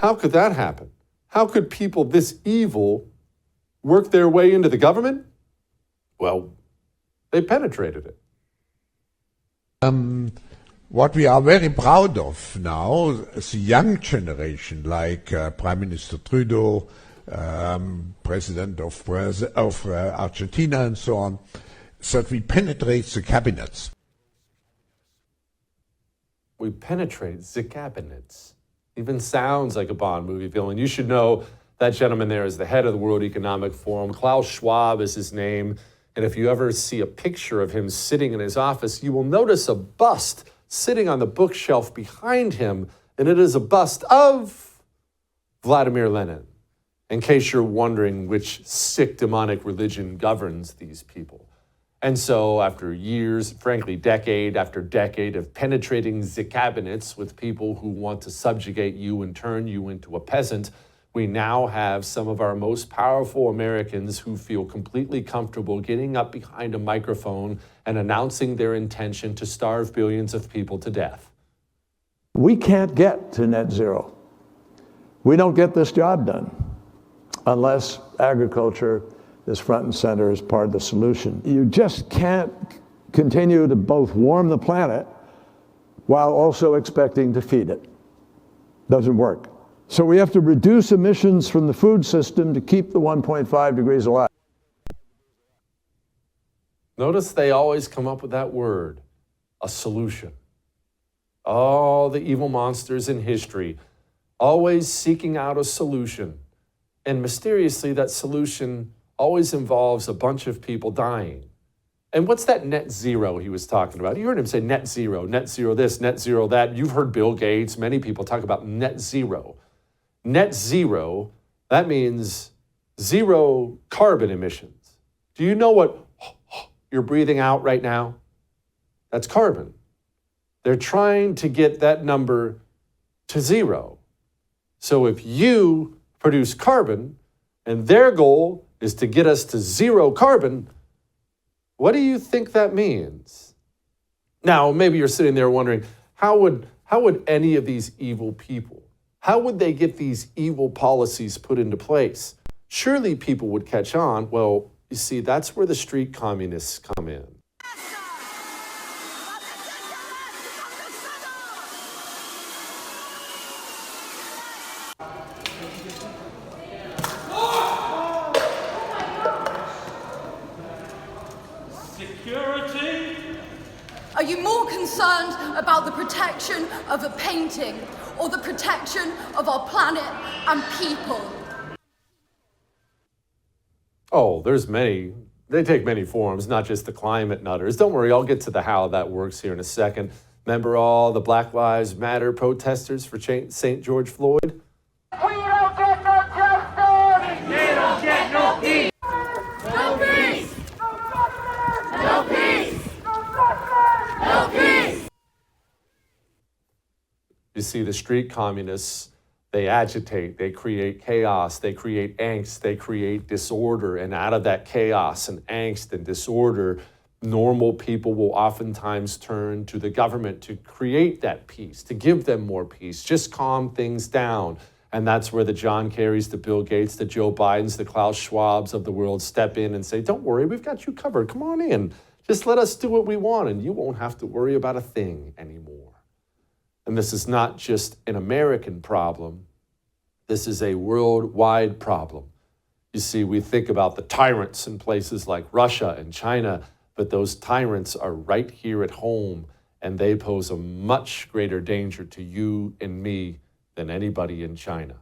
How could that happen? How could people this evil work their way into the government? Well, they penetrated it. What we are very proud of now, the young generation, like Prime Minister Trudeau, President of Argentina and so on, that we penetrate the cabinets. We penetrate the cabinets. Even sounds like a Bond movie villain. You should know that gentleman there is the head of the World Economic Forum. Klaus Schwab is his name. And if you ever see a picture of him sitting in his office, you will notice a bust sitting on the bookshelf behind him. And it is a bust of Vladimir Lenin. In case you're wondering which sick demonic religion governs these people. And so after years, frankly, decade after decade of penetrating the cabinets with people who want to subjugate you and turn you into a peasant, we now have some of our most powerful Americans who feel completely comfortable getting up behind a microphone and announcing their intention to starve billions of people to death. We can't get to net zero. We don't get this job done unless agriculture is front and center as part of the solution. You just can't continue to both warm the planet while also expecting to feed it. Doesn't work. So we have to reduce emissions from the food system to keep the 1.5 degrees alive. Notice they always come up with that word, a solution. All the evil monsters in history, always seeking out a solution. And mysteriously, that solution always involves a bunch of people dying. And what's that net zero he was talking about? You heard him say net zero this, net zero that. You've heard Bill Gates, many people talk about net zero. Net zero, that means zero carbon emissions. Do you know what you're breathing out right now? That's carbon. They're trying to get that number to zero. So if you produce carbon and their goal is to get us to zero carbon, what do you think that means? Now, maybe you're sitting there wondering, how would any of these evil people, how would they get these evil policies put into place? Surely people would catch on. Well, you see, that's where the street communists come in. Security? Are you more concerned about the protection of a painting or the protection of our planet and people? Oh, there's many. They take many forms, not just the climate nutters. Don't worry, I'll get to the how that works here in a second. Remember all the Black Lives Matter protesters for St. George Floyd? We don't get no justice! They don't get no peace! No peace! No peace! No peace! You see, the street communists, they agitate, they create chaos, they create angst, they create disorder. And out of that chaos and angst and disorder, normal people will oftentimes turn to the government to create that peace, to give them more peace, just calm things down. And that's where the John Kerrys, the Bill Gates, the Joe Bidens, the Klaus Schwabs of the world step in and say, don't worry, we've got you covered. Come on in. Just let us do what we want and you won't have to worry about a thing anymore. And this is not just an American problem. This is a worldwide problem. You see, we think about the tyrants in places like Russia and China, but those tyrants are right here at home, and they pose a much greater danger to you and me than anybody in China.